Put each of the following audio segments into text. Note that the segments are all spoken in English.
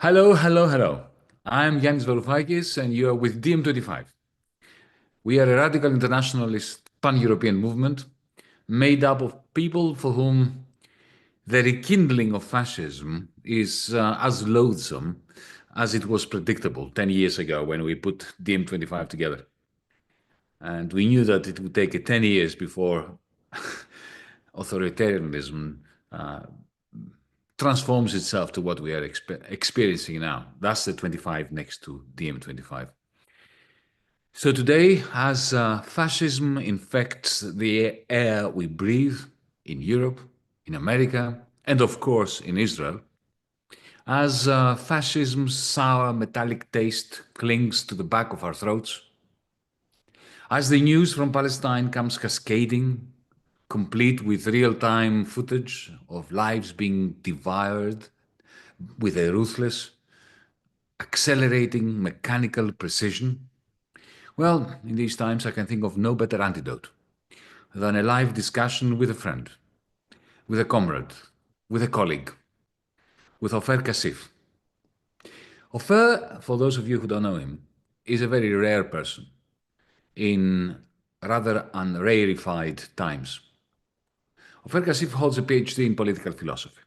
Hello, hello, hello. I'm Yanis Varoufakis, and you are with DiEM25. We are a radical internationalist pan-European movement made up of people for whom the rekindling of fascism is as loathsome as it was predictable 10 years ago when we put DiEM25 together. And we knew that it would take 10 years before authoritarianism transforms itself to what we are experiencing now. That's the 25 next to DiEM25. So today, as fascism infects the air we breathe in Europe, in America, and of course in Israel, as fascism's sour metallic taste clings to the back of our throats, as the news from Palestine comes cascading, complete with real-time footage of lives being devoured with a ruthless, accelerating mechanical precision, well, in these times I can think of no better antidote than a live discussion with a friend, with a comrade, with a colleague, with Ofer Cassif. Ofer, for those of you who don't know him, is a very rare person in rather unrarefied times. Ofer Cassif holds a PhD in political philosophy.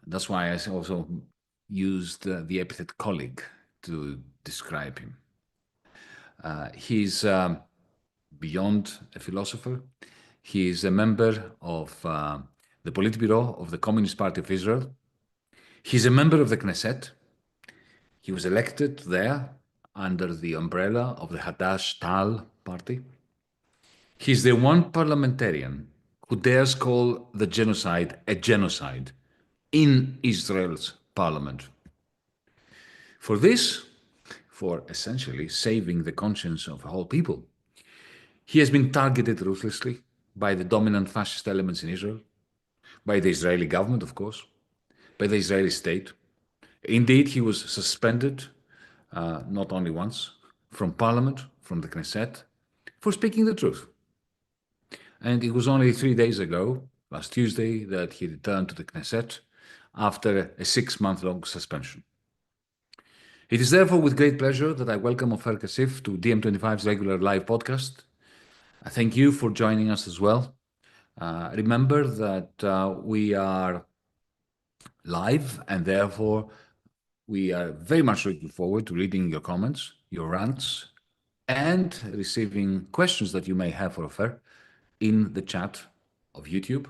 That's why I also used the epithet colleague to describe him. He's beyond a philosopher. He is a member of the Politburo of the Communist Party of Israel. He's a member of the Knesset. He was elected there under the umbrella of the Hadash-Ta'al party. He's the one parliamentarian who dares call the genocide a genocide in Israel's parliament. For this, for essentially saving the conscience of a whole people, he has been targeted ruthlessly by the dominant fascist elements in Israel, by the Israeli government, of course, by the Israeli state. Indeed, he was suspended, not only once, from parliament, from the Knesset, for speaking the truth. And it was only 3 days ago, last Tuesday, that he returned to the Knesset after a 6-month-long suspension. It is therefore with great pleasure that I welcome Ofer Cassif to DiEM25's regular live podcast. I thank you for joining us as well. Remember that we are live, and therefore we are very much looking forward to reading your comments, your rants, and receiving questions that you may have for Ofer in the chat of YouTube.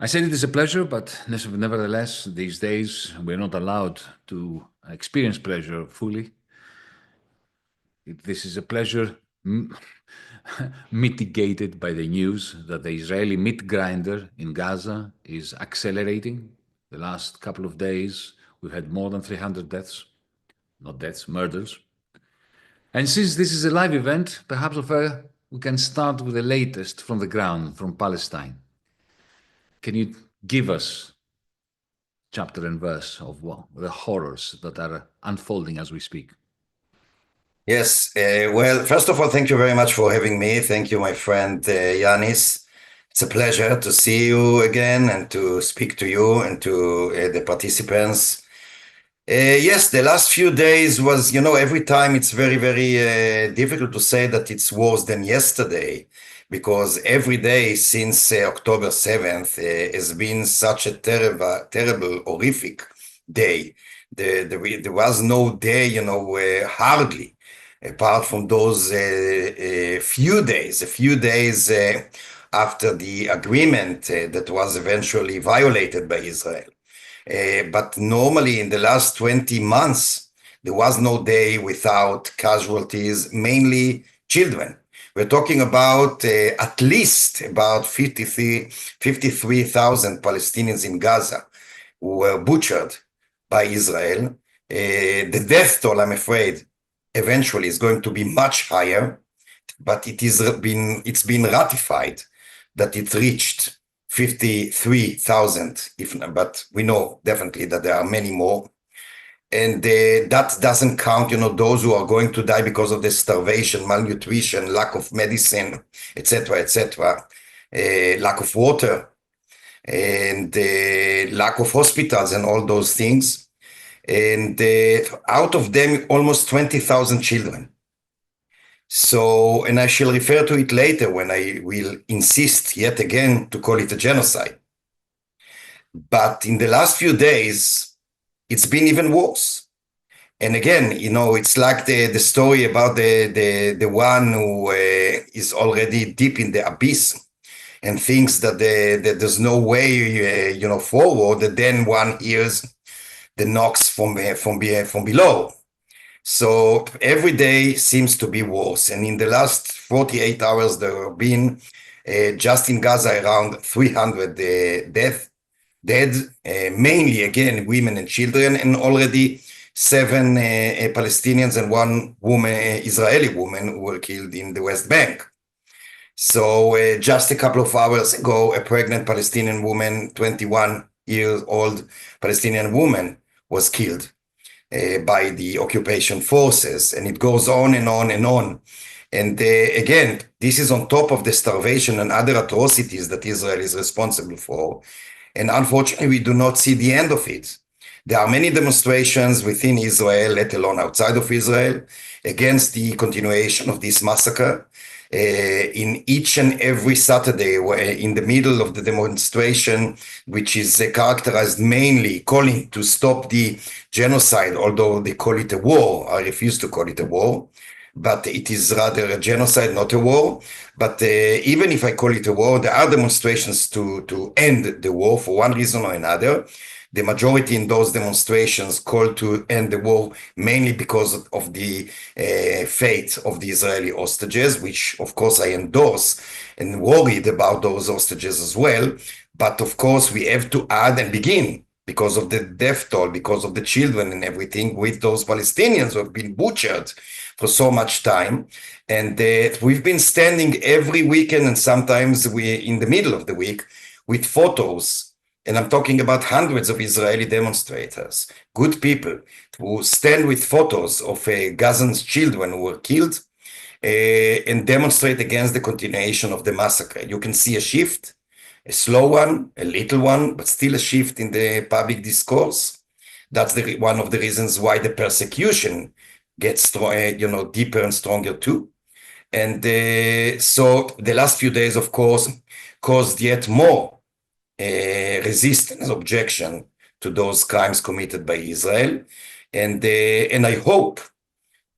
I said it is a pleasure, but nevertheless, these days we're not allowed to experience pleasure fully. This is a pleasure mitigated by the news that the Israeli meat grinder in Gaza is accelerating. The last couple of days, we've had more than 300 deaths, not deaths, murders. And since this is a live event, perhaps we can start with the latest from the ground, from Palestine. Can you give us chapter and verse of the horrors that are unfolding as we speak? Yes. Well, first of all, thank you very much for having me. Thank you, my friend Yanis. It's a pleasure to see you again and to speak to you and to the participants. Yes, the last few days was, every time it's very, very difficult to say that it's worse than yesterday, because every day since October 7th has been such a terrible, horrific day. There was no day, hardly, apart from those a few days after the agreement that was eventually violated by Israel. But normally in the last 20 months, there was no day without casualties, mainly children. We're talking about at least about 53,000 Palestinians in Gaza who were butchered by Israel. The death toll, I'm afraid, eventually is going to be much higher, but it's been ratified that it reached 53,000, but we know definitely that there are many more. And that doesn't count, those who are going to die because of the starvation, malnutrition, lack of medicine, etc., lack of water, and lack of hospitals and all those things. and out of them, almost 20,000 children. So, and I shall refer to it later when I will insist yet again to call it a genocide. But in the last few days, it's been even worse. And again, it's like the story about the one who is already deep in the abyss and thinks that that there's no way, forward. And then one hears the knocks from below. So every day seems to be worse. And in the last 48 hours, there have been just in Gaza around 300 dead, mainly again women and children, and already 7 Palestinians and 1 woman, Israeli woman, who were killed in the West Bank. So just a couple of hours ago, a pregnant Palestinian woman, 21-year-old Palestinian woman, was killed by the occupation forces, and it goes on and on and on. And again, this is on top of the starvation and other atrocities that Israel is responsible for. And unfortunately, we do not see the end of it. There are many demonstrations within Israel, let alone outside of Israel, against the continuation of this massacre. In each and every Saturday, in the middle of the demonstration, which is characterized mainly calling to stop the genocide, although they call it a war. I refuse to call it a war, but it is rather a genocide, not a war. But even if I call it a war, there are demonstrations to end the war for one reason or another. The majority in those demonstrations called to end the war mainly because of the fate of the Israeli hostages, which of course I endorse and worried about those hostages as well. But of course we have to add and begin because of the death toll, because of the children and everything, with those Palestinians who have been butchered for so much time. And we've been standing every weekend and sometimes in the middle of the week with photos. And I'm talking about hundreds of Israeli demonstrators, good people, who stand with photos of Gazans children who were killed and demonstrate against the continuation of the massacre. You can see a shift, a slow one, a little one, but still a shift in the public discourse. That's one of the reasons why the persecution gets deeper and stronger too. And so the last few days, of course, caused yet more resistance, objection to those crimes committed by Israel, and I hope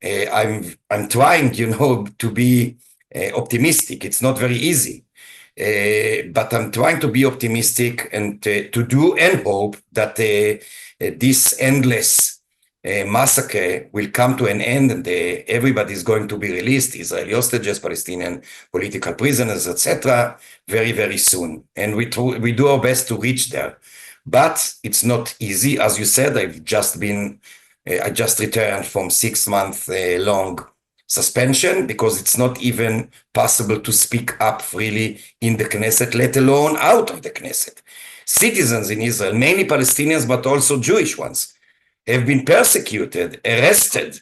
I'm trying, to be optimistic. It's not very easy, but I'm trying to be optimistic and to do and hope that this endless massacre will come to an end and everybody is going to be released, Israeli hostages, Palestinian political prisoners, etc., very, very soon. And we do our best to reach there. But it's not easy. As you said, I just returned from 6-month long suspension because it's not even possible to speak up freely in the Knesset, let alone out of the Knesset. Citizens in Israel, mainly Palestinians, but also Jewish ones, have been persecuted, arrested,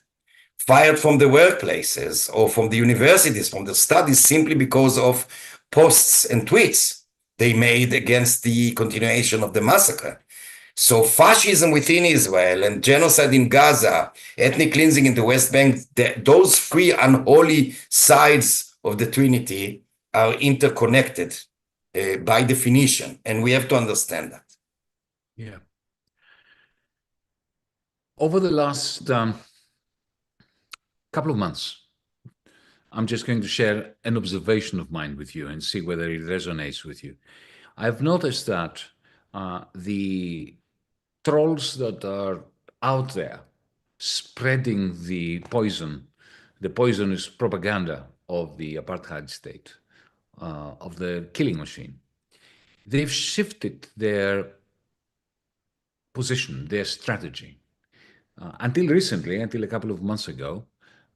fired from the workplaces or from the universities, from the studies, simply because of posts and tweets they made against the continuation of the massacre. So fascism within Israel and genocide in Gaza, ethnic cleansing in the West Bank, those 3 unholy sides of the Trinity are interconnected by definition, and we have to understand that. Yeah. Over the last couple of months, I'm just going to share an observation of mine with you and see whether it resonates with you. I've noticed that the trolls that are out there spreading the poisonous propaganda of the Apartheid State, of the killing machine, they've shifted their position, their strategy. Until recently, until a couple of months ago,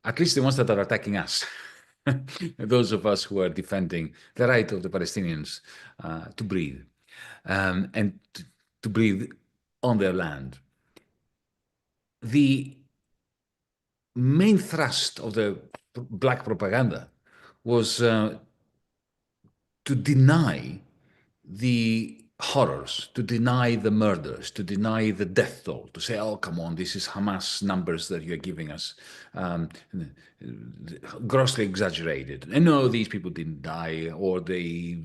at least the ones that are attacking us, those of us who are defending the right of the Palestinians to breathe and to breathe on their land. The main thrust of the black propaganda was to deny the horrors, to deny the murders, to deny the death toll, to say, oh, come on, this is Hamas numbers that you're giving us, grossly exaggerated. And no, these people didn't die, or they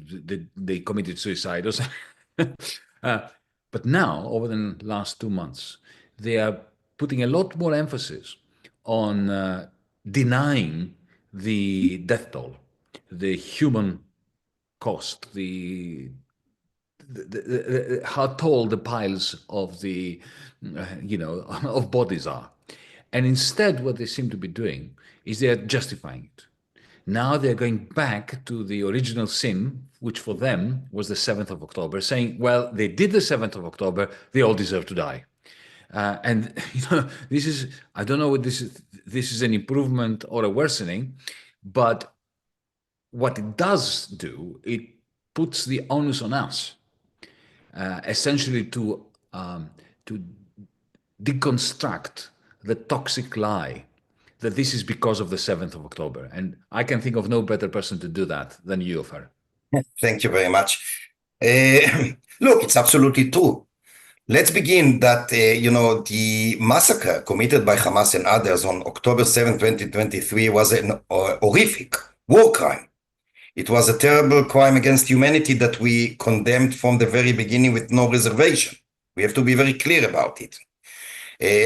committed suicide or something. But now, over the last 2 months, they are putting a lot more emphasis on denying the death toll, the human cost, how tall the piles of of bodies are. And instead, what they seem to be doing is they're justifying it. Now they're going back to the original sin, which for them was the 7th of October, saying, well, they did the 7th of October, they all deserve to die. And this is, I don't know what this is an improvement or a worsening, but what it does do, it puts the onus on us, essentially to deconstruct the toxic lie that this is because of the 7th of October. And I can think of no better person to do that than you, Ofer. Thank you very much. Look, it's absolutely true. Let's begin that, the massacre committed by Hamas and others on October 7, 2023 was an horrific war crime. It was a terrible crime against humanity that we condemned from the very beginning with no reservation. We have to be very clear about it.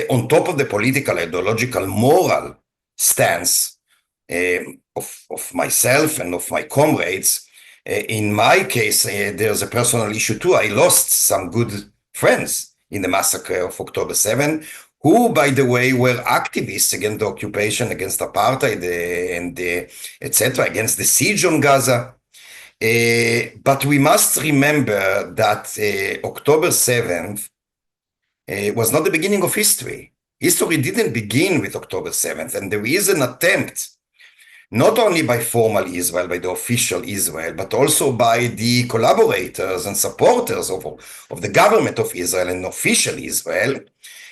On top of the political, ideological, moral stance of myself and of my comrades, in my case, there's a personal issue too. I lost some good friends in the massacre of October 7, who, by the way, were activists against the occupation, against apartheid, and etc., against the siege on Gaza. But we must remember that October 7th was not the beginning of history. History didn't begin with October 7th, and there is an attempt, not only by formal Israel, by the official Israel, but also by the collaborators and supporters of the government of Israel and official Israel,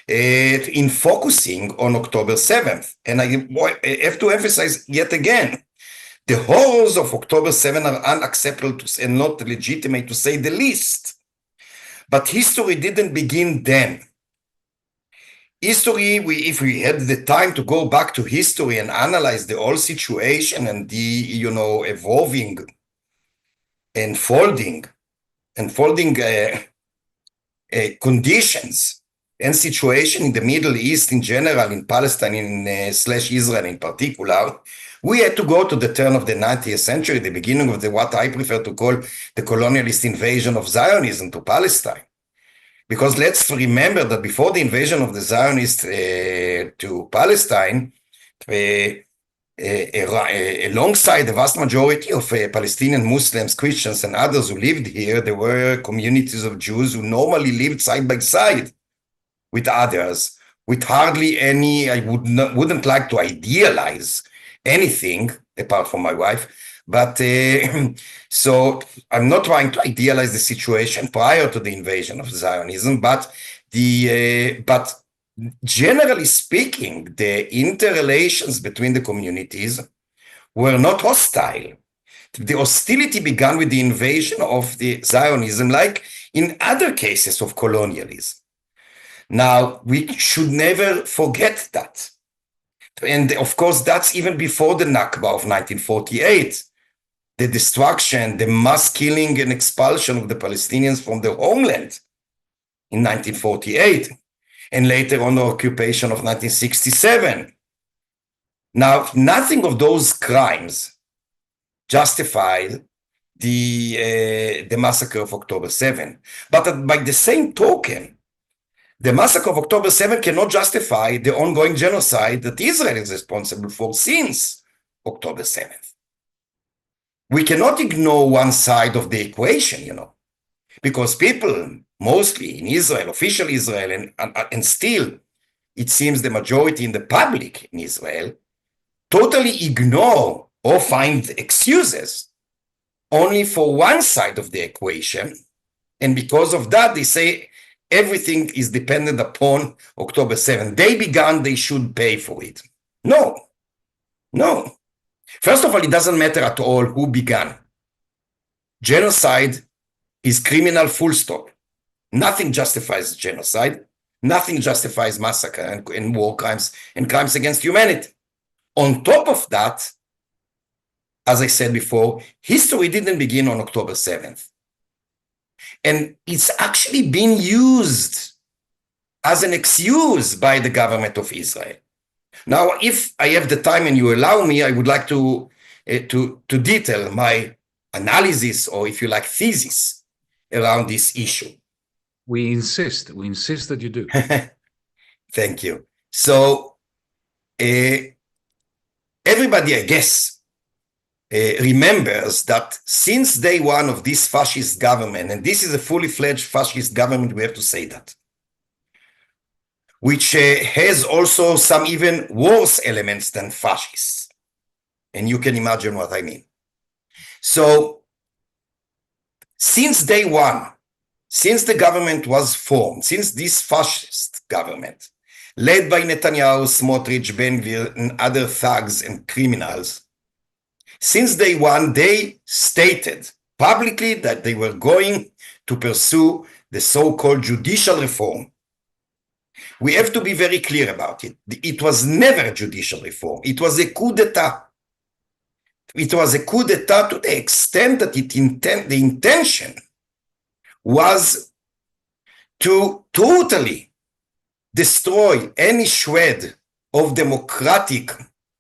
in focusing on October 7th. And I have to emphasize yet again, the horrors of October 7 are unacceptable and not legitimate, to say the least. But history didn't begin then. History, if we had the time to go back to history and analyze the whole situation and the, evolving, unfolding conditions and situation in the Middle East in general, in Palestine slash Israel in particular, we had to go to the turn of the 19th century, the beginning of what I prefer to call the colonialist invasion of Zionism to Palestine. Because let's remember that before the invasion of the Zionists to Palestine, alongside the vast majority of Palestinian Muslims, Christians, and others who lived here, there were communities of Jews who normally lived side by side with others, with hardly any, I wouldn't like to idealize anything apart from my wife, but so I'm not trying to idealize the situation prior to the invasion of Zionism, but generally speaking, the interrelations between the communities were not hostile. The hostility began with the invasion of the Zionism, like in other cases of colonialism. Now, we should never forget that. And of course, that's even before the Nakba of 1948, the destruction, the mass killing and expulsion of the Palestinians from their homeland in 1948, and later on the occupation of 1967. Now, nothing of those crimes justified the massacre of October 7. But by the same token, the massacre of October 7 cannot justify the ongoing genocide that Israel is responsible for since October 7th. We cannot ignore one side of the equation, because people, mostly in Israel, official Israel, and still, it seems the majority in the public in Israel, totally ignore or find excuses only for one side of the equation. And because of that, they say, everything is dependent upon October 7th. They began, they should pay for it. No. First of all, it doesn't matter at all who began. Genocide is criminal, full stop. Nothing justifies genocide. Nothing justifies massacre and war crimes and crimes against humanity. On top of that, as I said before, history didn't begin on October 7th. And it's actually been used as an excuse by the government of Israel. Now, if I have the time and you allow me, I would like to detail my analysis, or if you like, thesis around this issue. We insist that you do. Thank you. So everybody, I guess, remembers that since day one of this fascist government, and this is a fully fledged fascist government, we have to say that, which has also some even worse elements than fascists. And you can imagine what I mean. So since day one, since the government was formed, since this fascist government, led by Netanyahu, Smotrich, Ben-Gvir, and other thugs and criminals, since day one, they stated publicly that they were going to pursue the so-called judicial reform. We have to be very clear about it. It was never a judicial reform. It was a coup d'etat. It was a coup d'etat to the extent that the intention was to totally destroy any shred of democratic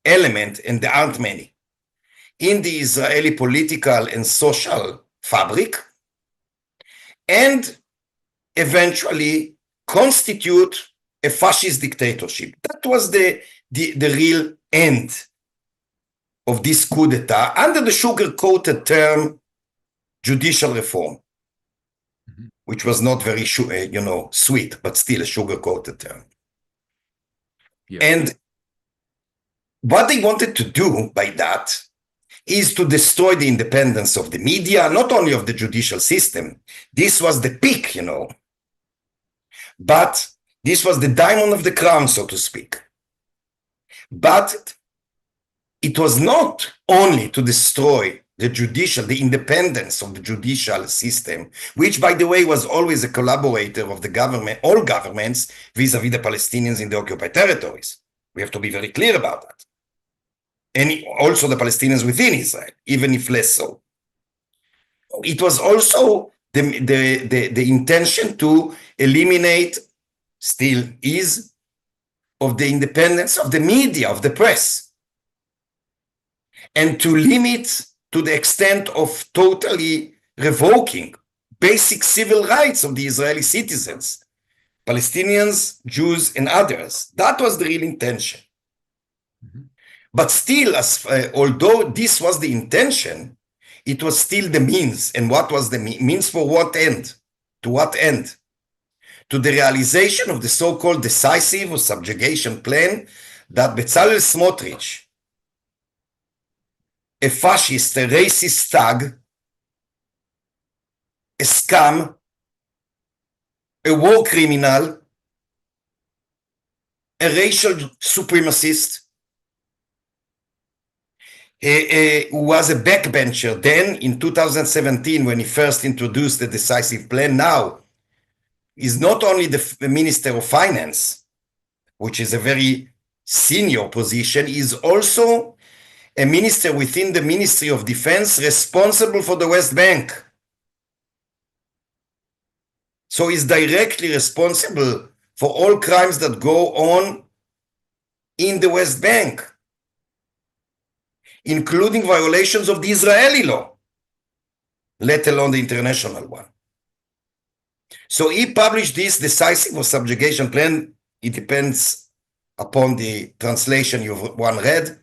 element, and there aren't many, in the Israeli political and social fabric, and eventually constitute a fascist dictatorship. That was the real end of this coup d'etat under the sugar-coated term judicial reform, which was not very, sweet, but still a sugar-coated term. Yeah. And what they wanted to do by that is to destroy the independence of the media, not only of the judicial system. This was the peak, but this was the diamond of the crown, so to speak. But it was not only to destroy the independence of the judicial system, which, by the way, was always a collaborator of the government, all governments, vis-a-vis the Palestinians in the occupied territories. We have to be very clear about that. And also the Palestinians within Israel, even if less so. It was also the intention to eliminate, still is, of the independence of the media, of the press, and to limit to the extent of totally revoking basic civil rights of the Israeli citizens, Palestinians, Jews, and others. That was the real intention. Mm-hmm. But still, although this was the intention, it was still the means. And what was the means for what end? To what end? To the realization of the so-called decisive or subjugation plan that Bezalel Smotrich, a fascist, a racist thug, a scum, a war criminal, a racial supremacist, who was a backbencher then in 2017 when he first introduced the decisive plan. Now is not only the Minister of Finance, which is a very senior position, he is also a minister within the Ministry of Defense responsible for the West Bank. So he's directly responsible for all crimes that go on in the West Bank, including violations of the Israeli law, let alone the international one. So he published this decisive or subjugation plan. It depends upon the translation one read.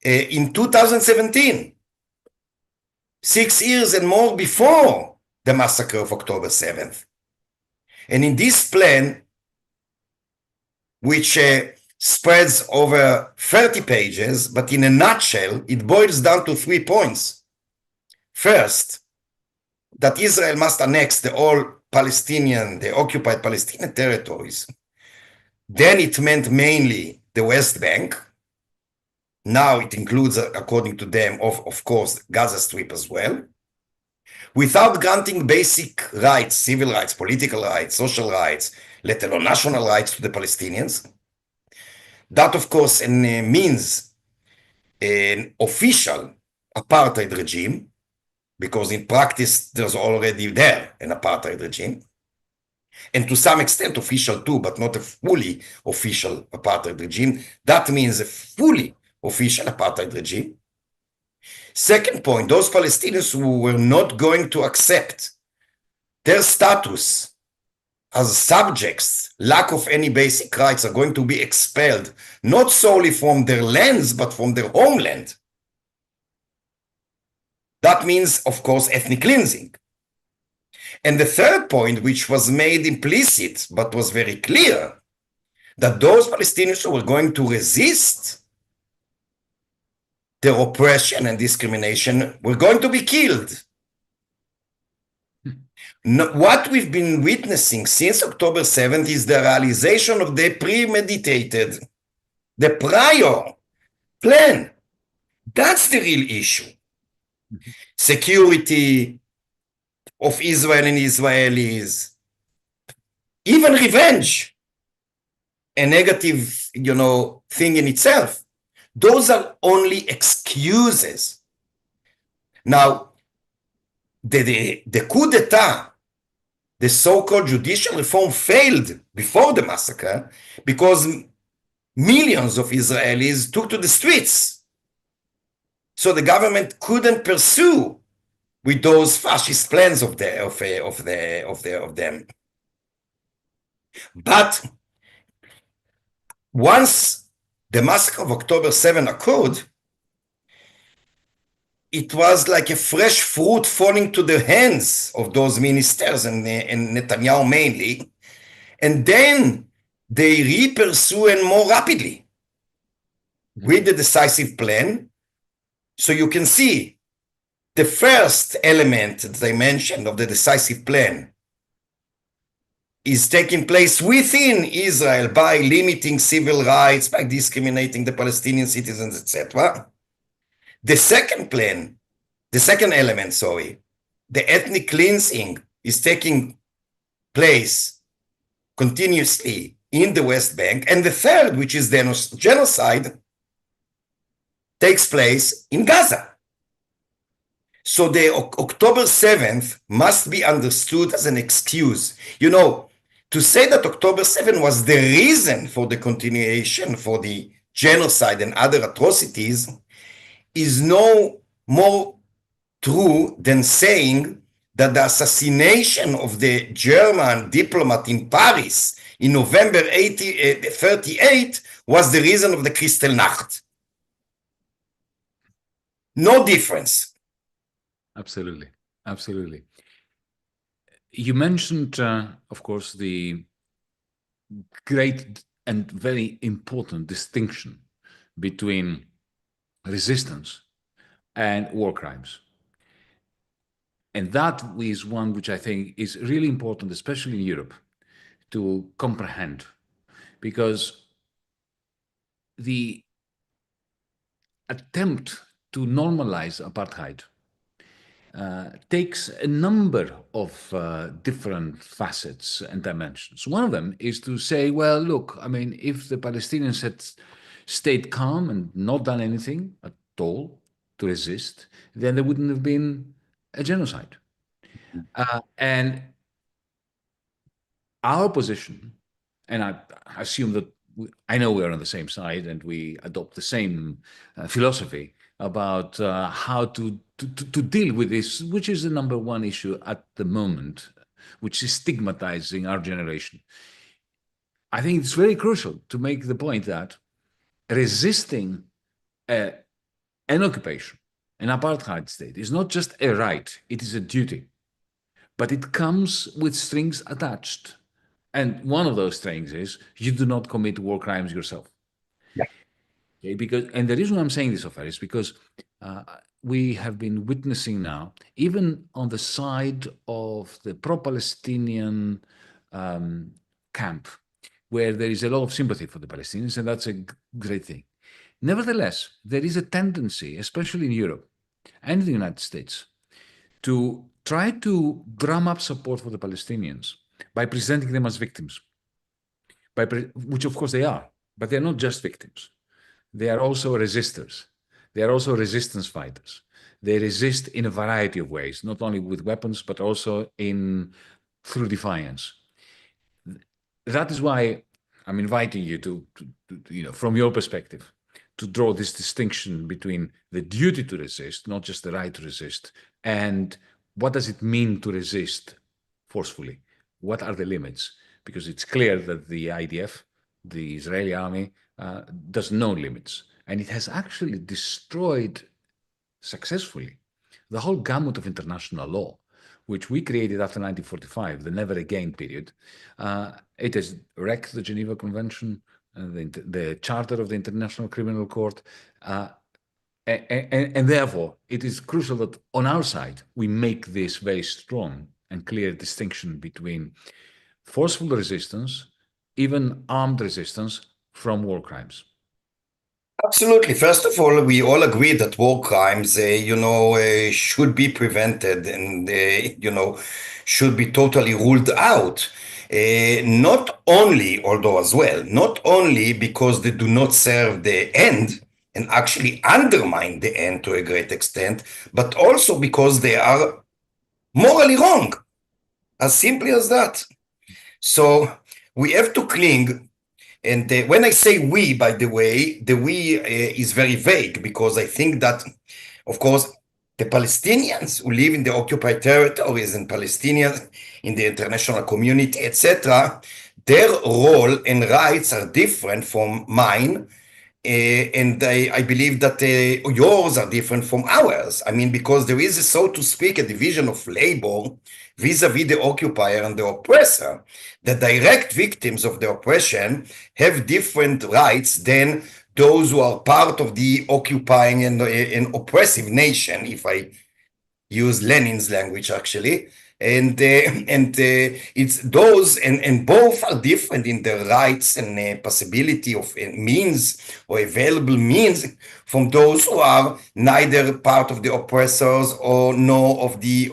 In 2017, 6 years and more before the massacre of October 7th. And in this plan, which spreads over 30 pages, but in a nutshell, it boils down to 3 points. First, that Israel must annex the occupied Palestinian territories. Then it meant mainly the West Bank. Now it includes, according to them, of course, Gaza Strip as well. without granting basic rights, civil rights, political rights, social rights, let alone national rights to the Palestinians. That, of course, means an official apartheid regime, because in practice, there's already there an apartheid regime, and to some extent official too, but not a fully official apartheid regime. That means a fully official apartheid regime. Second point, those Palestinians who were not going to accept their status as subjects, lack of any basic rights, are going to be expelled, not solely from their lands, but from their homeland. That means, of course, ethnic cleansing. And the third point, which was made implicit, but was very clear, that those Palestinians who were going to resist their oppression and discrimination were going to be killed. What we've been witnessing since October 7th is the realization of the premeditated, the prior plan. That's the real issue. Security of Israel and Israelis, even revenge, a negative, thing in itself. Those are only excuses. Now, the coup d'etat, the so-called judicial reform, failed before the massacre because millions of Israelis took to the streets. So the government couldn't pursue with those fascist plans of them. But once the massacre of October 7 occurred, it was like a fresh fruit falling to the hands of those ministers and Netanyahu mainly, and then they re-pursue and more rapidly with the decisive plan. So you can see the first element that I mentioned of the decisive plan is taking place within Israel by limiting civil rights, by discriminating the Palestinian citizens, etc. The second element, the ethnic cleansing is taking place continuously in the West Bank. And the third, which is the genocide, takes place in Gaza. So the October 7th must be understood as an excuse. To say that October 7 was the reason for the continuation, for the genocide and other atrocities, is no more true than saying that the assassination of the German diplomat in Paris in November 1938 was the reason of the Kristallnacht. No difference. Absolutely. Absolutely. You mentioned, of course, the great and very important distinction between resistance and war crimes. And that is one which I think is really important, especially in Europe, to comprehend, because the attempt to normalize apartheid takes a number of different facets and dimensions. One of them is to say, well, look, if the Palestinians had stayed calm and not done anything at all to resist, then there wouldn't have been a genocide. And our position, and I assume that I know we're on the same side and we adopt the same philosophy about how to deal with this, which is the number one issue at the moment, which is stigmatizing our generation. I think it's very crucial to make the point that resisting an occupation, an apartheid state, is not just a right, it is a duty. But it comes with strings attached. And one of those strings is you do not commit war crimes yourself. Yeah. Okay, and the reason I'm saying this, Ofer, is because we have been witnessing now, even on the side of the pro-Palestinian camp, where there is a lot of sympathy for the Palestinians, and that's a great thing. Nevertheless, there is a tendency, especially in Europe and in the United States, to try to drum up support for the Palestinians by presenting them as victims, which of course they are, but they're not just victims. They are also resistors. They are also resistance fighters. They resist in a variety of ways, not only with weapons, but also through defiance. That is why I'm inviting you to from your perspective, to draw this distinction between the duty to resist, not just the right to resist, and what does it mean to resist forcefully? What are the limits? Because it's clear that the IDF, the Israeli army, does know limits, and it has actually destroyed successfully the whole gamut of international law, which we created after 1945, the never again period. It has wrecked the Geneva Convention, the Charter of the International Criminal Court, and therefore it is crucial that on our side we make this very strong and clear distinction between forceful resistance, even armed resistance, from war crimes. Absolutely. First of all, we all agree that war crimes, should be prevented and, should be totally ruled out. Not only, although as well, not only because they do not serve the end and actually undermine the end to a great extent, but also because they are morally wrong. As simply as that. So we have to cling. And when I say we, by the way, the we is very vague, because I think that, of course, the Palestinians who live in the occupied territories and Palestinians in the international community, etc., their role and rights are different from mine. And I believe that yours are different from ours. I mean, because there is, so to speak, a division of labor vis-a-vis the occupier and the oppressor. The direct victims of the oppression have different rights than those who are part of the occupying and oppressive nation, if I use Lenin's language, actually. And it's those, and both are different in their rights and possibility of means or available means from those who are neither part of the oppressors or nor of the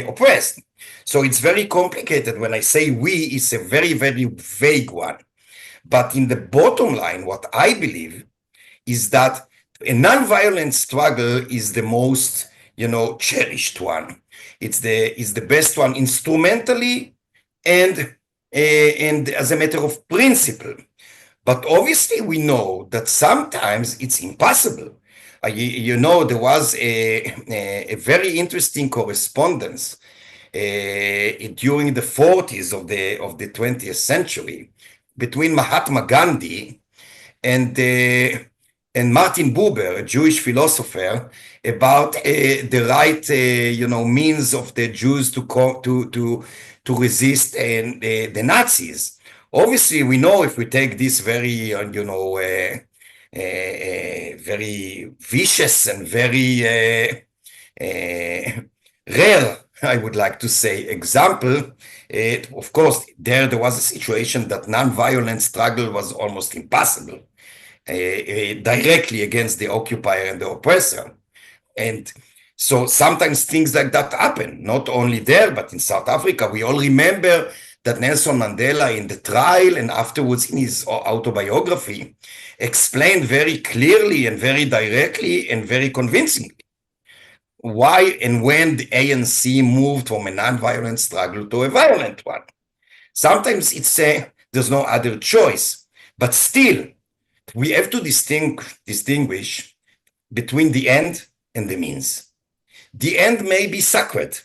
oppressed. So it's very complicated. When I say we, it's a very, very vague one. But in the bottom line, what I believe is that a nonviolent struggle is the most, cherished one. It's the best one instrumentally and as a matter of principle. But obviously we know that sometimes it's impossible. There was a very interesting correspondence during the 40s of the 20th century between Mahatma Gandhi and Martin Buber, a Jewish philosopher, about the right, means of the Jews to resist the Nazis. Obviously, we know if we take this very, very vicious and very rare, I would like to say, example. Of course, there was a situation that non-violent struggle was almost impossible. Directly against the occupier and the oppressor. And so sometimes things like that happen, not only there, but in South Africa. We all remember that Nelson Mandela, in the trial and afterwards in his autobiography, explained very clearly and very directly and very convincingly why and when the ANC moved from a non-violent struggle to a violent one. Sometimes there's no other choice, but still, we have to distinguish between the end and the means. The end may be sacred.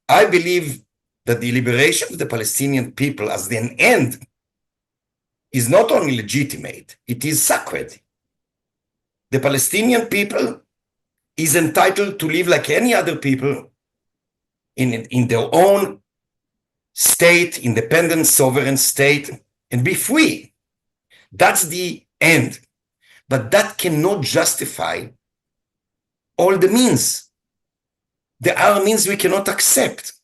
I believe that the liberation of the Palestinian people as an end is not only legitimate, it is sacred. The Palestinian people is entitled to live like any other people in their own state, independent, sovereign state, and be free. That's the end. But that cannot justify all the means. There are means we cannot accept.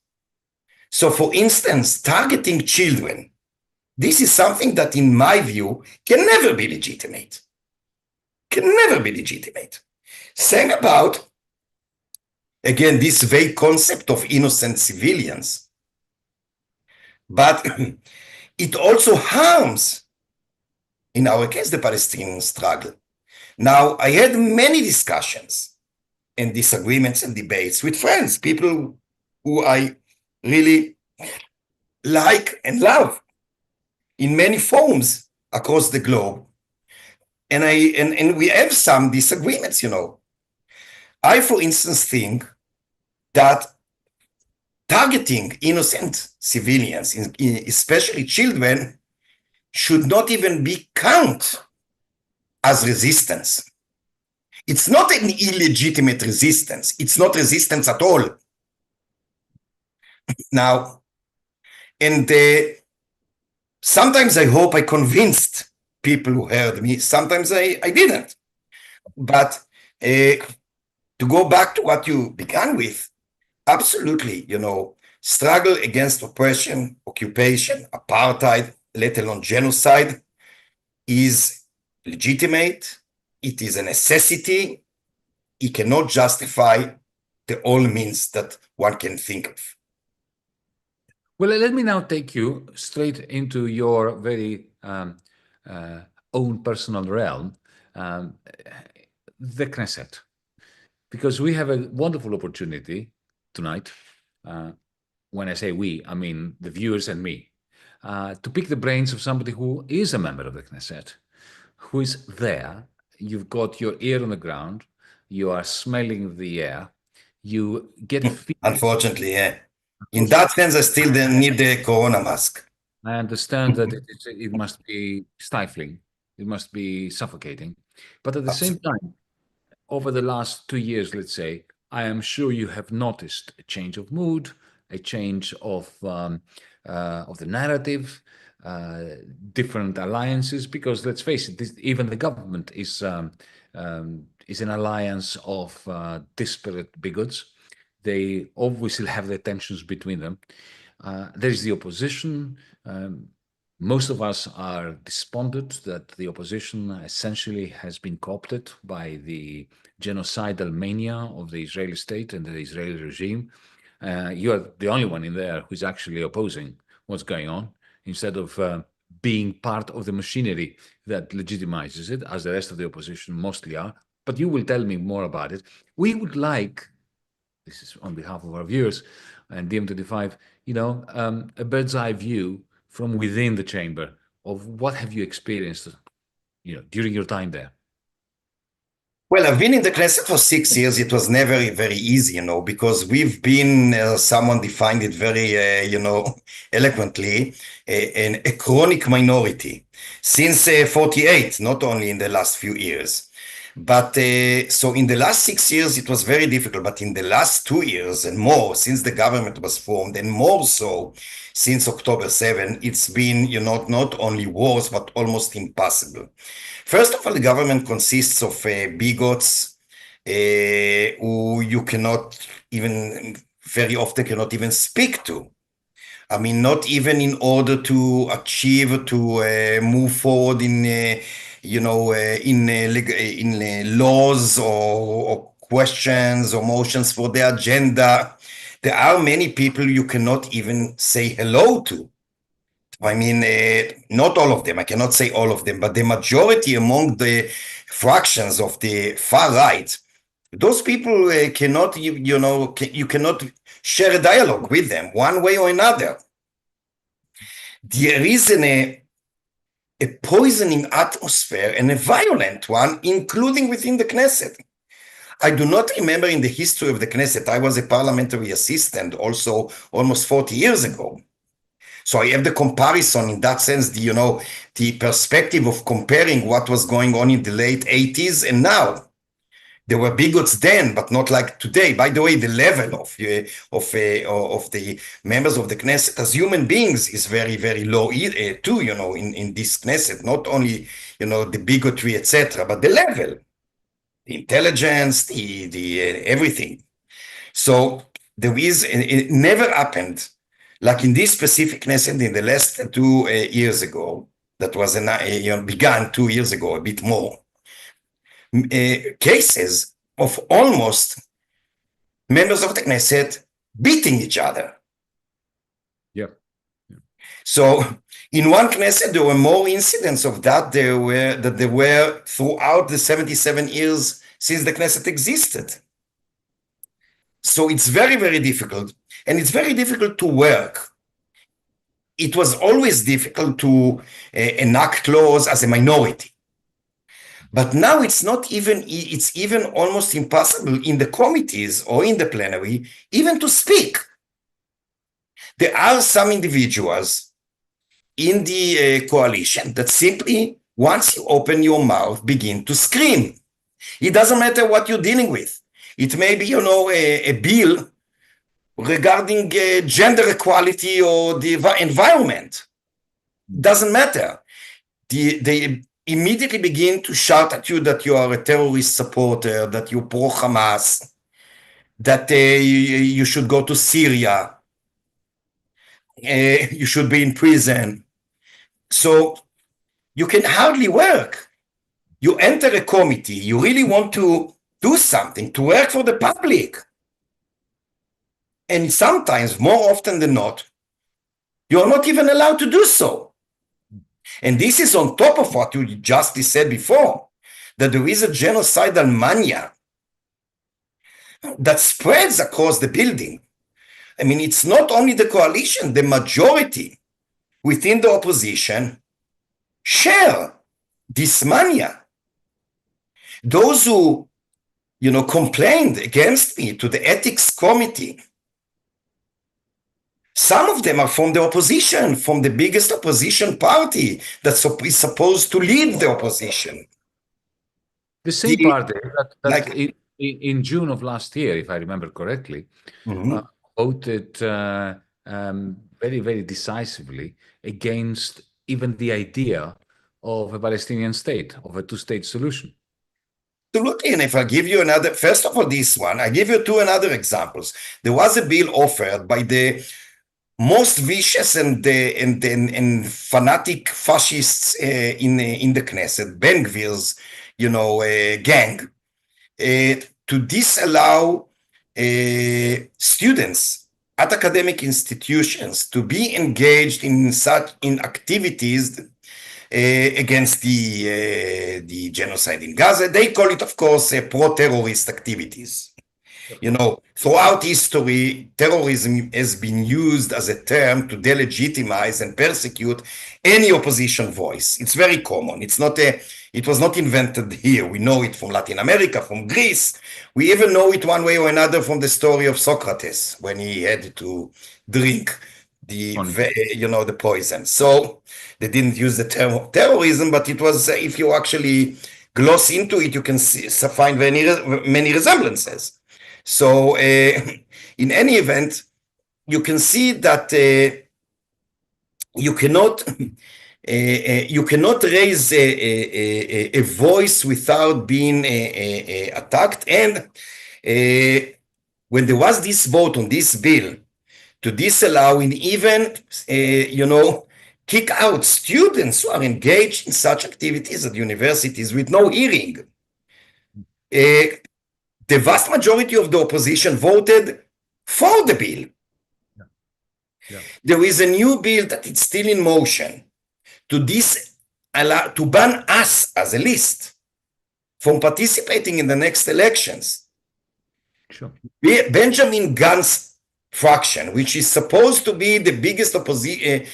So, for instance, targeting children, this is something that, in my view, can never be legitimate. Can never be legitimate. Same about again, this vague concept of innocent civilians. But it also harms, in our case, the Palestinian struggle. Now, I had many discussions and disagreements and debates with friends, people who I really like and love in many forms across the globe. And we have some disagreements, you know. I, for instance, think that targeting innocent civilians, especially children, should not even be counted as resistance. It's not an illegitimate resistance. It's not resistance at all. Now, and sometimes I hope I convinced people who heard me. Sometimes I didn't. But to go back to what you began with, absolutely, you know, struggle against oppression, occupation, apartheid, let alone genocide, is legitimate. It is a necessity. It cannot justify the all means that one can think of. Well, let me now take you straight into your very own personal realm, the Knesset, because we have a wonderful opportunity tonight. When I say we, I mean the viewers and me, to pick the brains of somebody who is a member of the Knesset, who is there. You've got your ear on the ground. You are smelling the air. You get a feeling. Unfortunately, yeah. In that sense, I still need the Corona mask. I understand that it must be stifling. It must be suffocating. But at the same time, over the last 2 years, let's say, I am sure you have noticed a change of mood, a change of the narrative, different alliances. Because let's face it, even the government is an alliance of disparate bigots. They obviously have the tensions between them. There is the opposition. Most of us are despondent that the opposition essentially has been co-opted by the genocidal mania of the Israeli state and the Israeli regime. You are the only one in there who's actually opposing what's going on, instead of being part of the machinery that legitimizes it, as the rest of the opposition mostly are. But you will tell me more about it. We would like, this is on behalf of our viewers and DiEM25, a bird's eye view from within the chamber of what have you experienced, during your time there. Well, I've been in the Knesset for 6 years. It was never very easy, because we've been, someone defined it very, eloquently, a chronic minority since 48, not only in the last few years. But so in the last 6 years, it was very difficult. But in the last 2 years and more, since the government was formed, and more so since October 7, it's been, not only worse, but almost impossible. First of all, the government consists of bigots who you cannot even, very often cannot even speak to. I mean, not even in order to achieve, to move forward in laws or questions or motions for the agenda. There are many people you cannot even say hello to. I mean, not all of them, I cannot say all of them, but the majority among the fractions of the far right, those people cannot, you cannot share a dialogue with them one way or another. There is a poisoning atmosphere, and a violent one, including within the Knesset. I do not remember in the history of the Knesset, I was a parliamentary assistant also almost 40 years ago. So I have the comparison in that sense, the perspective of comparing what was going on in the late 80s and now. There were bigots then, but not like today. By the way, the level of the members of the Knesset as human beings is very, very low too, in this Knesset. Not only, the bigotry, etc., but the level, the intelligence, the everything. So there is, it never happened, like in this specific Knesset in the last 2 years ago, that was began 2 years ago, a bit more. Cases of almost members of the Knesset beating each other. Yeah. So in one Knesset, there were more incidents of that there were throughout the 77 years since the Knesset existed. So it's very, very difficult, and it's very difficult to work. It was always difficult to enact laws as a minority. But now it's even almost impossible in the committees or in the plenary even to speak. There are some individuals in the coalition that simply, once you open your mouth, begin to scream. It doesn't matter what you're dealing with. It may be, a bill regarding gender equality or the environment. Doesn't matter. They immediately begin to shout at you that you are a terrorist supporter, that you're pro-Hamas, that you should go to Syria, you should be in prison. So you can hardly work. You enter a committee, you really want to do something, to work for the public. And sometimes, more often than not, you're not even allowed to do so. And this is on top of what you just said before, that there is a genocidal mania that spreads across the building. I mean, it's not only the coalition, the majority within the opposition share this mania. Those who, complained against me to the ethics committee, some of them are from the opposition, from the biggest opposition party that is supposed to lead the opposition. The same party that in June of last year, if I remember correctly, voted very, very decisively against even the idea of a Palestinian state, of a two-state solution. Absolutely, and if I give you first of all, this one, I give you two another examples. There was a bill offered by the most vicious and fanatic fascists in the Knesset, Ben Gvir's, gang, to disallow students at academic institutions to be engaged in activities against the genocide in Gaza. They call it, of course, pro-terrorist activities. Throughout history, terrorism has been used as a term to delegitimize and persecute any opposition voice. It's very common. It was not invented here. We know it from Latin America, from Greece. We even know it one way or another from the story of Socrates when he had to drink the poison. So they didn't use the term terrorism, but it was, if you actually gloss into it, you can find many resemblances. So in any event, you can see that you cannot raise a voice without being attacked. And when there was this vote on this bill to disallow and even kick out students who are engaged in such activities at universities with no hearing, the vast majority of the opposition voted for the bill. Yeah. There is a new bill that is still in motion to ban us as a list from participating in the next elections. Sure. Benjamin Gantz's fraction, which is supposed to be the biggest opposition,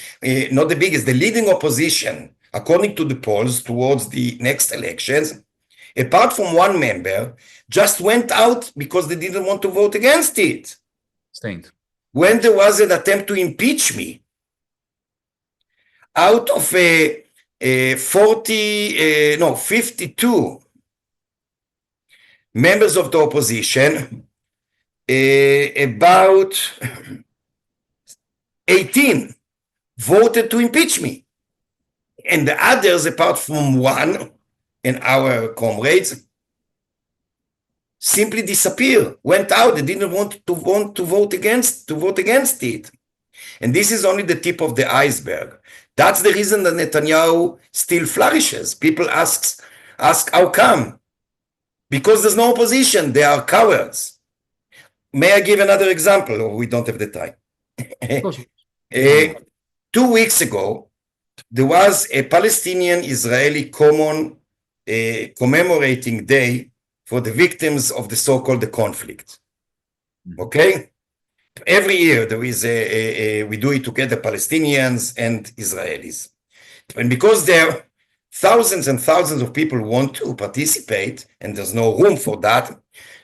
not the biggest, the leading opposition, according to the polls towards the next elections, apart from one member, just went out because they didn't want to vote against it. Stained. When there was an attempt to impeach me, out of 52 members of the opposition, about 18 voted to impeach me. And the others, apart from one and our comrades, simply disappeared, went out. They didn't want to vote against it. And this is only the tip of the iceberg. That's the reason that Netanyahu still flourishes. People ask how come? Because there's no opposition. They are cowards. May I give another example, or we don't have the time? Of course. 2 weeks ago, there was a Palestinian-Israeli common commemorating day for the victims of the so-called conflict. Okay? Every year there is we do it together, Palestinians and Israelis. And because there thousands and thousands of people want to participate, and there's no room for that,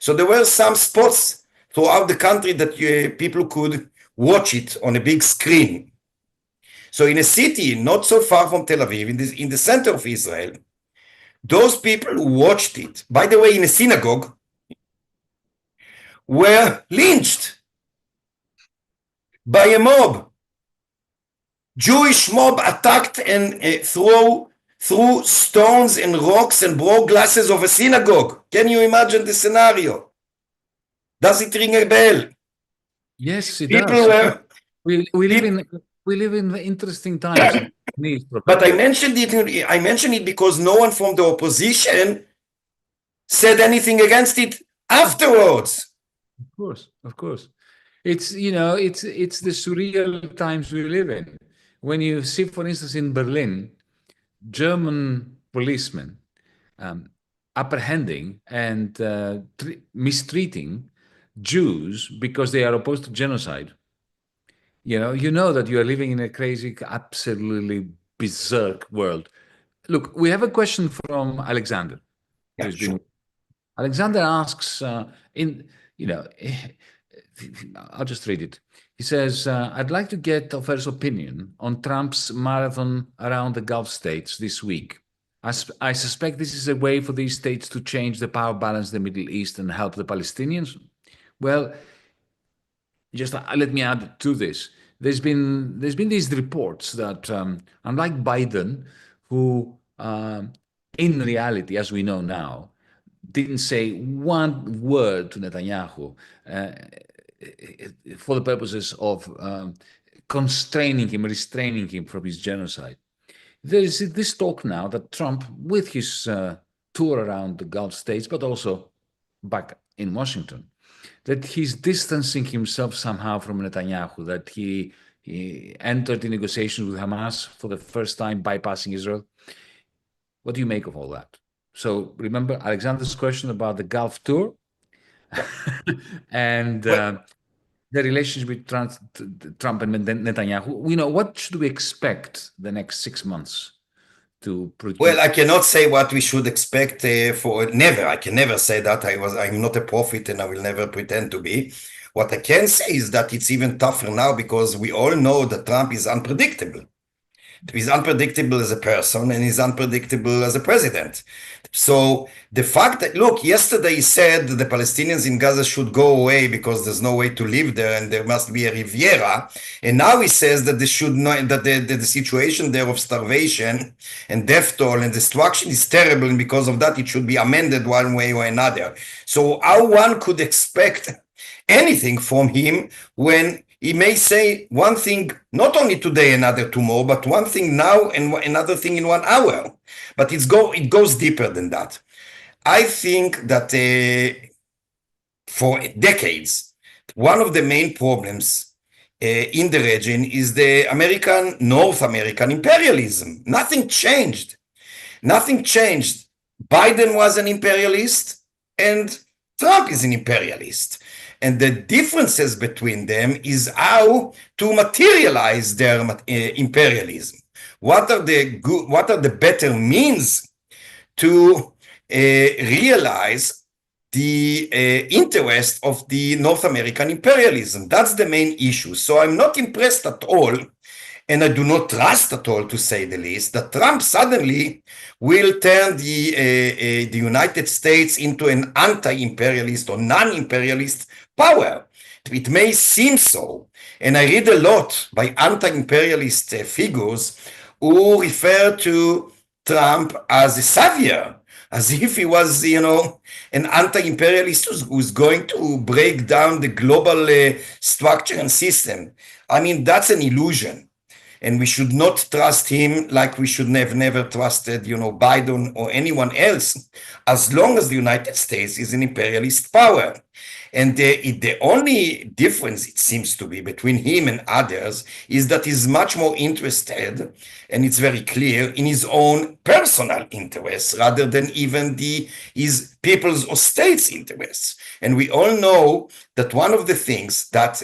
so there were some spots throughout the country that people could watch it on a big screen. So in a city not so far from Tel Aviv, in the center of Israel, those people who watched it, by the way, in a synagogue, were lynched by a mob. Jewish mob attacked and threw stones and rocks and broke glasses of a synagogue. Can you imagine the scenario? Does it ring a bell? Yes, it People does. were. We live in interesting times. But I mentioned it because no one from the opposition said anything against it afterwards. Of course. It's it's the surreal times we live in. When you see, for instance, in Berlin, German policemen apprehending and mistreating Jews because they are opposed to genocide. You know that you are living in a crazy, absolutely berserk world. Look, we have a question from Alexander. Yeah, sure. Alexander asks, I'll just read it. He says, I'd like to get Ofer's opinion on Trump's marathon around the Gulf states this week. I suspect this is a way for these states to change the power balance in the Middle East and help the Palestinians. Well, just let me add to this. There's been these reports that unlike Biden, who in reality, as we know now, didn't say one word to Netanyahu for the purposes of constraining him, restraining him from his genocide. There is this talk now that Trump, with his tour around the Gulf states, but also back in Washington, that he's distancing himself somehow from Netanyahu, that he entered the negotiations with Hamas for the first time, bypassing Israel. What do you make of all that? So remember Alexander's question about the Gulf tour and the relationship with Trump and Netanyahu. What should we expect the next 6 months to produce? Well, I cannot say what we should expect never. I can never say that. I'm not a prophet and I will never pretend to be. What I can say is that it's even tougher now because we all know that Trump is unpredictable. He's unpredictable as a person and he's unpredictable as a president. So the fact that, look, yesterday he said that the Palestinians in Gaza should go away because there's no way to live there and there must be a Riviera. And now he says that they should not, that the situation there of starvation and death toll and destruction is terrible. And because of that, it should be amended one way or another. So how one could expect anything from him when he may say one thing, not only today, another tomorrow, but one thing now and another thing in 1 hour. But it goes deeper than that. I think that for decades, one of the main problems in the region is the North American imperialism. Nothing changed. Nothing changed. Biden was an imperialist and Trump is an imperialist. And the differences between them is how to materialize their imperialism. What are the better means to realize the interest of the North American imperialism? That's the main issue. So I'm not impressed at all, and I do not trust at all, to say the least, that Trump suddenly will turn the United States into an anti-imperialist or non-imperialist power. It may seem so, and I read a lot by anti-imperialist figures who refer to Trump as a savior, as if he was, an anti-imperialist who's going to break down the global structure and system. I mean, that's an illusion. and we should not trust him like we should have never trusted, Biden or anyone else, as long as the United States is an imperialist power. And the only difference, it seems to be, between him and others is that he's much more interested, and it's very clear, in his own personal interests rather than even his people's or states' interests. And we all know that one of the things that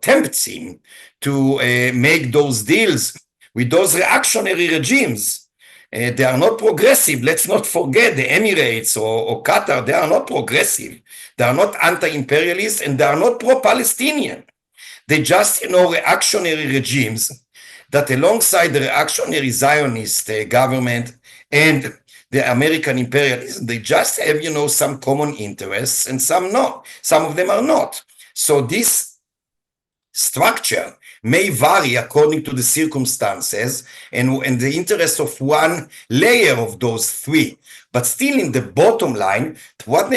tempts him to make those deals with those reactionary regimes. They are not progressive. Let's not forget the Emirates or Qatar. They are not progressive. They are not anti-imperialist, and they are not pro-Palestinian. They just, reactionary regimes that, alongside the reactionary Zionist government and the American imperialism, they just have, some common interests, and some not. Some of them are not. So this structure may vary according to the circumstances and the interest of one layer of those three. But still, in the bottom line, what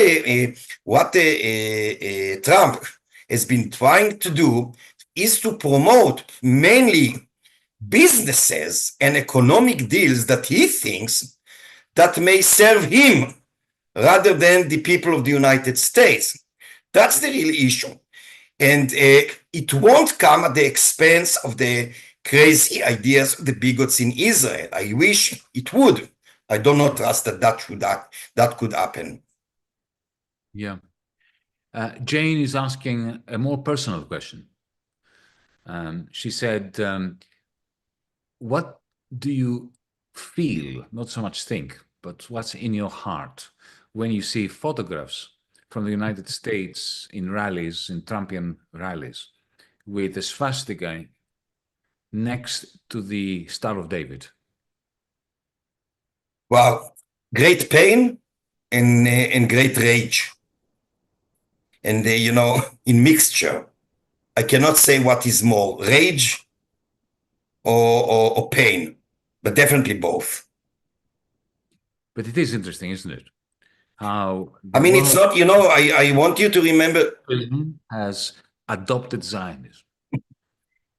Trump has been trying to do is to promote mainly businesses and economic deals that he thinks that may serve him rather than the people of the United States. That's the real issue. And it won't come at the expense of the crazy ideas of the bigots in Israel. I wish it would. I do not trust that could happen. Yeah. Jane is asking a more personal question. She said, what do you feel, not so much think, but what's in your heart when you see photographs from the United States in rallies, in Trumpian rallies, with a swastika next to the Star of David? Well, great pain and great rage. And, in mixture, I cannot say what is more, rage or pain, but definitely both. But it is interesting, isn't it? How it's not, I want you to remember, has adopted Zionism.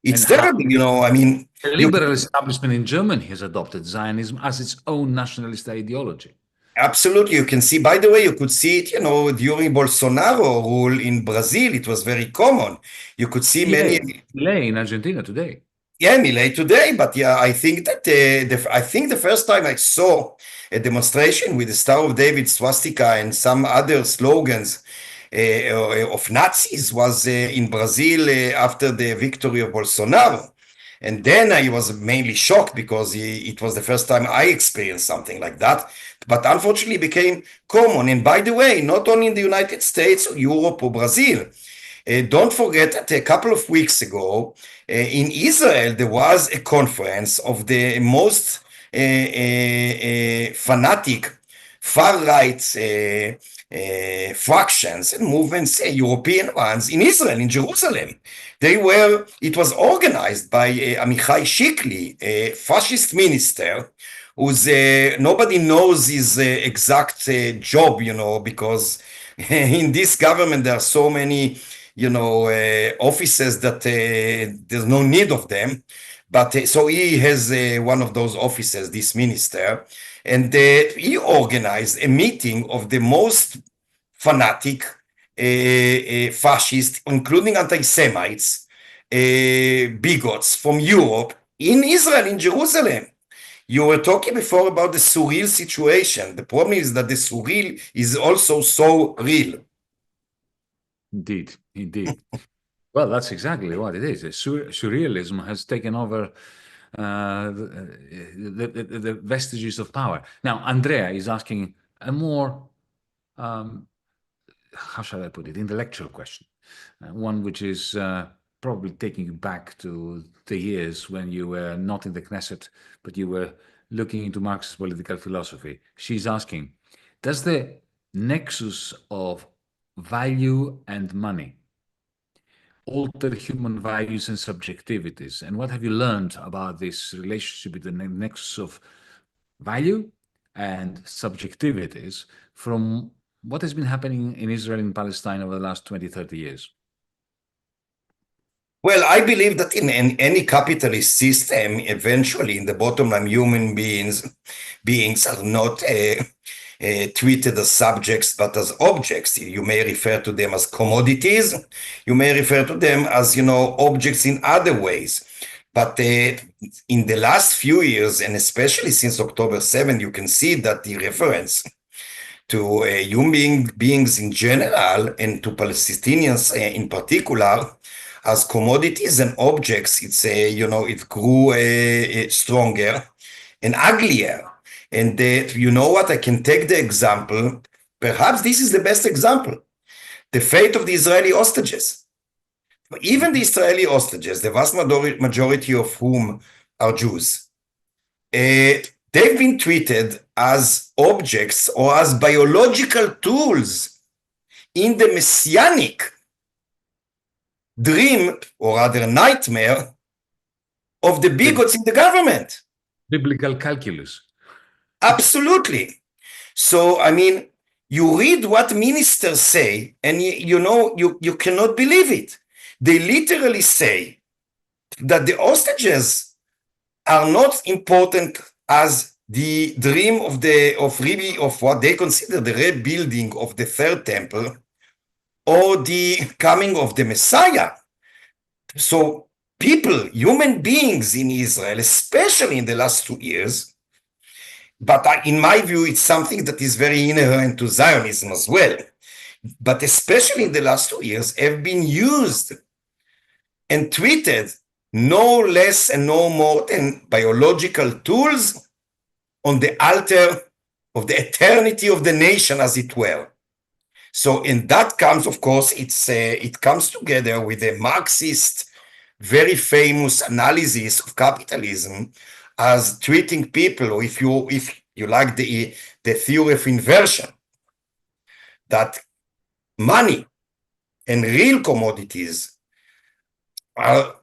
It's terrible, the liberal establishment in Germany has adopted Zionism as its own nationalist ideology. Absolutely. You can see, by the way, you could see it, during Bolsonaro rule in Brazil. It was very common. You could see Milei in Argentina today. Yeah, Milei today. But yeah, I think that the first time I saw a demonstration with the Star of David swastika and some other slogans of Nazis was in Brazil after the victory of Bolsonaro. And then I was mainly shocked because it was the first time I experienced something like that. But unfortunately, it became common. And by the way, not only in the United States, or Europe, or Brazil. Don't forget that a couple of weeks ago in Israel, there was a conference of the most fanatic far-right fractions and movements, European ones, in Israel, in Jerusalem. It was organized by Amichai Shikli, a fascist minister, who's nobody knows his exact job, because in this government there are so many, offices that there's no need of them. But so he has one of those offices, this minister, and he organized a meeting of the most fanatic fascists, including anti-Semites, bigots from Europe, in Israel, in Jerusalem. You were talking before about the surreal situation. The problem is that the surreal is also so real. Indeed, indeed. Well, that's exactly what it is. Surrealism has taken over the vestiges of power. Now, Andrea is asking a more, how shall I put it, intellectual question. One which is probably taking you back to the years when you were not in the Knesset, but you were looking into Marxist political philosophy. She's asking, does the nexus of value and money alter human values and subjectivities? And what have you learned about this relationship between the nexus of value and subjectivities from what has been happening in Israel and Palestine over the last 20, 30 years? Well, I believe that in any capitalist system, eventually, in the bottom line, human beings are not treated as subjects, but as objects. You may refer to them as commodities. You may refer to them as, objects in other ways. But in the last few years, and especially since October 7, you can see that the reference to human beings in general and to Palestinians in particular as commodities and objects, it grew stronger and uglier. And you know what? I can take the example. Perhaps this is the best example. The fate of the Israeli hostages. Even the Israeli hostages, the vast majority of whom are Jews, they've been treated as objects or as biological tools in the messianic dream, or rather nightmare, of the bigots in the government. Biblical calculus. Absolutely. So, I mean, you read what ministers say, and you cannot believe it. They literally say that the hostages are not important as the dream of what they consider the rebuilding of the third temple, or the coming of the Messiah. So people, human beings in Israel, especially in the last 2 years, but in my view, it's something that is very inherent to Zionism as well, but especially in the last 2 years, have been used and treated no less and no more than biological tools on the altar of the eternity of the nation, as it were. So in that comes, of course, it comes together with a Marxist, very famous analysis of capitalism as treating people, or if you like the theory of inversion, that money and real commodities are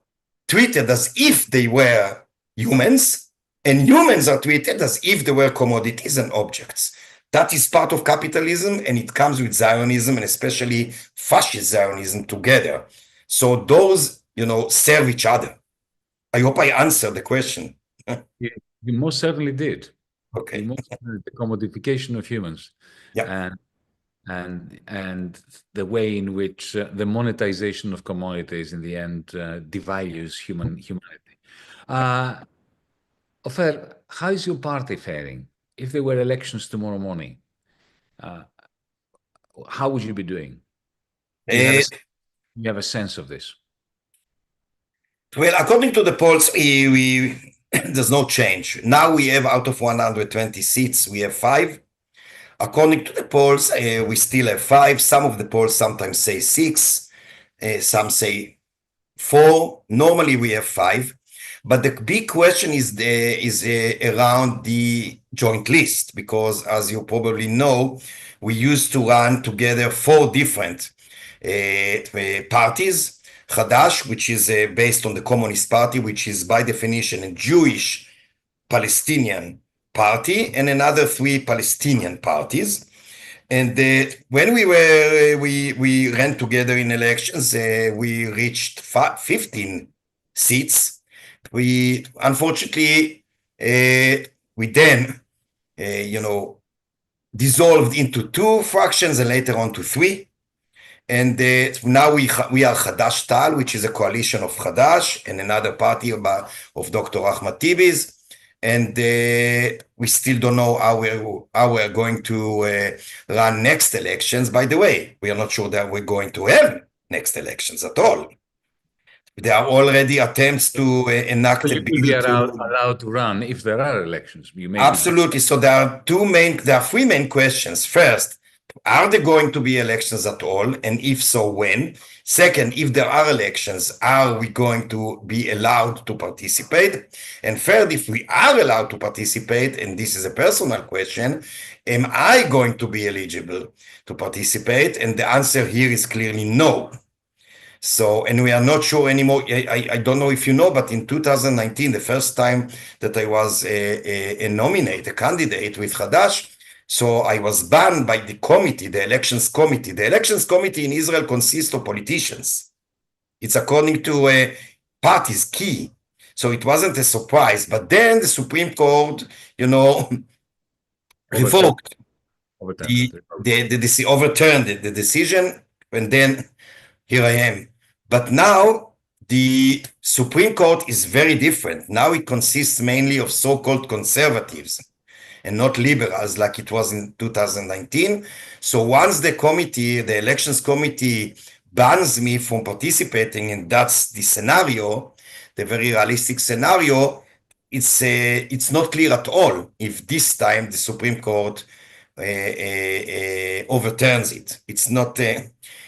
treated as if they were humans, and humans are treated as if they were commodities and objects. That is part of capitalism, and it comes with Zionism, and especially fascist Zionism together. So those, serve each other. I hope I answered the question. You most certainly did. Okay. The commodification of humans. Yeah. And the way in which the monetization of commodities in the end devalues humanity. Ofer, how is your party faring? If there were elections tomorrow morning, how would you be doing? You have a sense of this? Well, according to the polls, there's no change. Now we have, out of 120 seats, we have 5. According to the polls, we still have 5. Some of the polls sometimes say 6, some say 4. Normally we have 5. But the big question is around the joint list, because as you probably know, we used to run together 4 different parties. Hadash, which is based on the Communist Party, which is by definition a Jewish Palestinian party, and another 3 Palestinian parties. And when we ran together in elections, we reached 15 seats. We unfortunately we then dissolved into 2 fractions and later on to 3. And now we are Hadash-Ta'al, which is a coalition of Hadash and another party of Dr. Ahmad Tibi's. And we still don't know how we're going to run next elections. By the way, we are not sure that we're going to have next elections at all. There are already attempts to enact a bill. You will be allowed to run if there are elections. Absolutely. So there are 3 main questions. First, are there going to be elections at all? And if so, when? Second, if there are elections, are we going to be allowed to participate? And third, if we are allowed to participate, and this is a personal question, am I going to be eligible to participate? And the answer here is clearly no. So, and we are not sure anymore. I don't know if you know, but in 2019, the first time that I was a candidate with Hadash, so I was banned by the committee, the elections committee. The elections committee in Israel consists of politicians. It's according to parties key. So it wasn't a surprise. But then the Supreme Court, revoked overturned the decision, and then here I am. But now the Supreme Court is very different. Now it consists mainly of so-called conservatives and not liberals like it was in 2019. So once the elections committee bans me from participating, and that's the scenario, the very realistic scenario, it's not clear at all if this time the Supreme Court overturns it. It's not.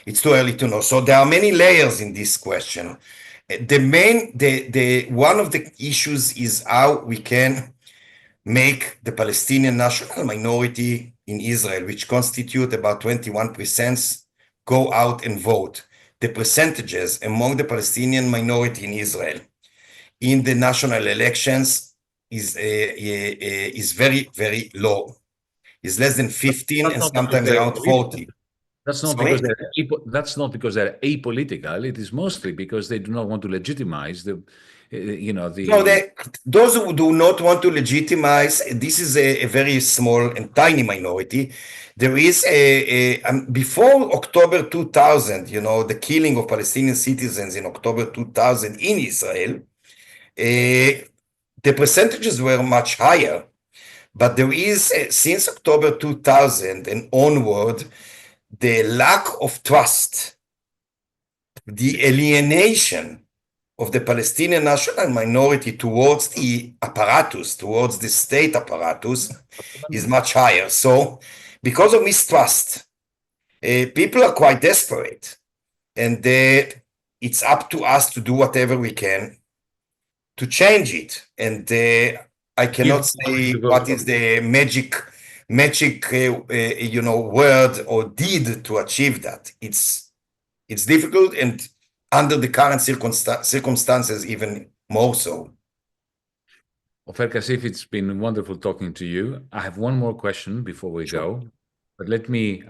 It's too early to know. So there are many layers in this question. One of the issues is how we can make the Palestinian national minority in Israel, which constitute about 21%, go out and vote. The percentages among the Palestinian minority in Israel in the national elections is very, very low. It's less than 15 and sometimes around 40. That's not because they're apolitical. It is mostly because they do not want to legitimize those who do not want to legitimize. This is a very small and tiny minority. There is before October 2000, the killing of Palestinian citizens in October 2000 in Israel, the percentages were much higher. But there is, since October 2000 and onward, the lack of trust, the alienation of the Palestinian national minority towards the apparatus, towards the state apparatus, is much higher. So, because of mistrust, people are quite desperate. And it's up to us to do whatever we can to change it. And I cannot say what is the magic word or deed to achieve that. It's difficult, and under the current circumstances, even more so. Ofer Cassif, it's been wonderful talking to you. I have one more question before we go, but let me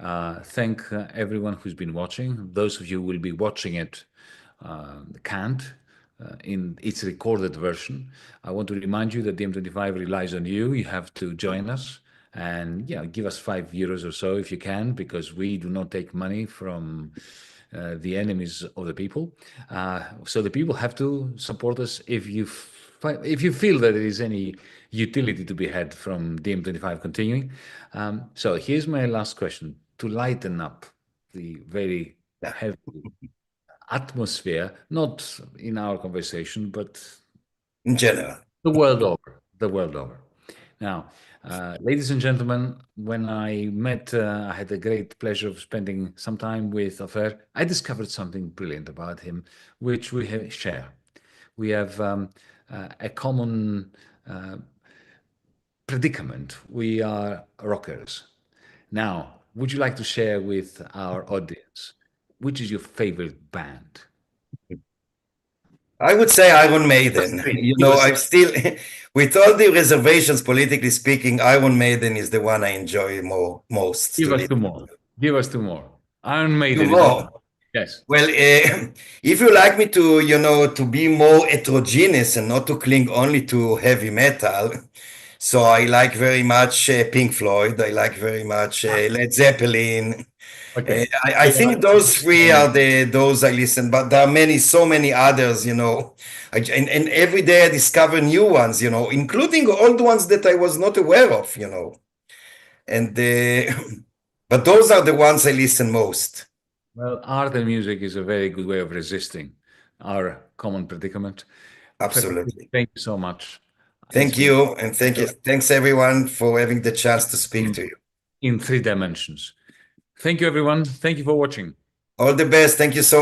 thank everyone who's been watching. Those of you who will be watching it can't. In its recorded version. I want to remind you that DiEM25 relies on you. You have to join us and give us €5 or so if you can, because we do not take money from the enemies of the people. So the people have to support us if you feel that there is any utility to be had from DiEM25 continuing. So here's my last question, to lighten up the very heavy atmosphere, not in our conversation, but in general, the world over. Now, ladies and gentlemen, when I met, I had the great pleasure of spending some time with Ofer. I discovered something brilliant about him, which we share. We have a common predicament. We are rockers. Now, would you like to share with our audience, which is your favorite band? I would say Iron Maiden. I'm still, with all the reservations, politically speaking, Iron Maiden is the one I enjoy most. Give us two more. Iron Maiden. Yes. Well, if you like me to be more heterogeneous and not to cling only to heavy metal, so I like very much Pink Floyd. I like very much Led Zeppelin. Okay. I think those three are those I listen, but there are so many others, and every day I discover new ones, including old ones that I was not aware of, and but those are the ones I listen most. Well, art and music is a very good way of resisting our common predicament. Absolutely. Thank you so much. Thank you, and thanks everyone for having the chance to speak to you. In 3 dimensions. Thank you, everyone. Thank you for watching. All the best. Thank you so much.